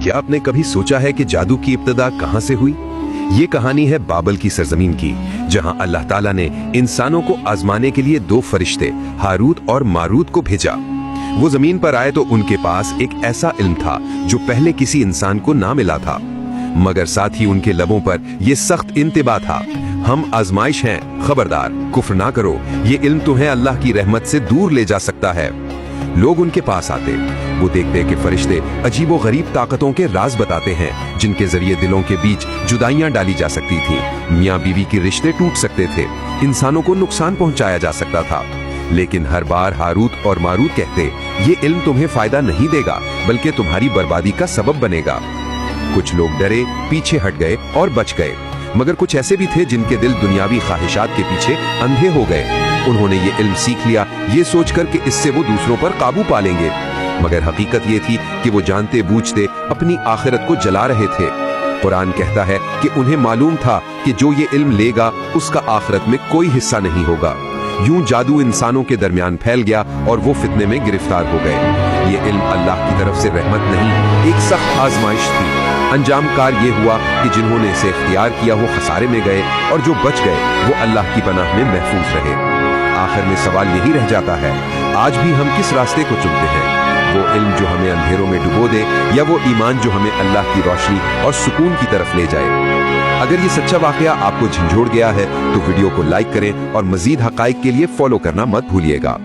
क्या आपने कभी सोचा है कि जादू की इब्तिदा कहां से हुई? ये कहानी है बाबल की सरजमीन की, जहां अल्लाह ताला ने इंसानों को आजमाने के लिए दो फरिश्ते हारूत और मारूत को भेजा। वो जमीन पर आए तो उनके पास एक ऐसा इल्म था जो पहले किसी इंसान को ना मिला था, मगर साथ ही उनके लबों पर यह सख्त इंतिबा था, हम आजमाइश हैं, खबरदार कुफ्र ना करो, ये इल्म तुम्हें अल्लाह की रहमत से दूर ले जा सकता है। लोग उनके पास आते, वो देखते कि फरिश्ते अजीबो गरीब ताकतों के राज बताते हैं, जिनके जरिए दिलों के बीच जुदाइयां डाली जा सकती थी, मियाँ बीवी के रिश्ते टूट सकते थे, इंसानों को नुकसान पहुंचाया जा सकता था। लेकिन हर बार हारूत और मारूत कहते, ये इल्म तुम्हें फायदा नहीं देगा, बल्कि तुम्हारी बर्बादी का सबब बनेगा। कुछ लोग डरे, पीछे हट गए और बच गए, मगर कुछ ऐसे भी थे जिनके दिल दुनियावी ख्वाहिशात के पीछे अंधे हो गए। उन्होंने ये इल्म सीख लिया, ये सोचकर कि इससे वो दूसरों पर काबू पा लेंगे, मगर हकीकत ये थी कि वो जानते बूझते अपनी आखिरत को जला रहे थे। कुरान कहता है कि उन्हें मालूम था कि जो ये इल्म लेगा उसका आखिरत में कोई हिस्सा नहीं होगा। यूं जादू इंसानों के दरमियान फैल गया और वो फितने में गिरफ्तार हो गए। ये इल्म अल्लाह की तरफ से रहमत नहीं, एक सख्त आजमाइश थी। अंजाम कार ये हुआ कि जिन्होंने इसे इख्तियार किया वो खसारे में गए, और जो बच गए वो अल्लाह की पनाह में महफूज रहे। आखिर में सवाल यही रह जाता है, आज भी हम किस रास्ते को चुनते हैं? वो इल्म जो हमें अंधेरों में डुबो दे, या वो ईमान जो हमें अल्लाह की रोशनी और सुकून की तरफ ले जाए? अगर ये सच्चा वाकया आपको झंझोड़ गया है तो वीडियो को लाइक करें और मजीद हकाइक के लिए फॉलो करना मत भूलिएगा।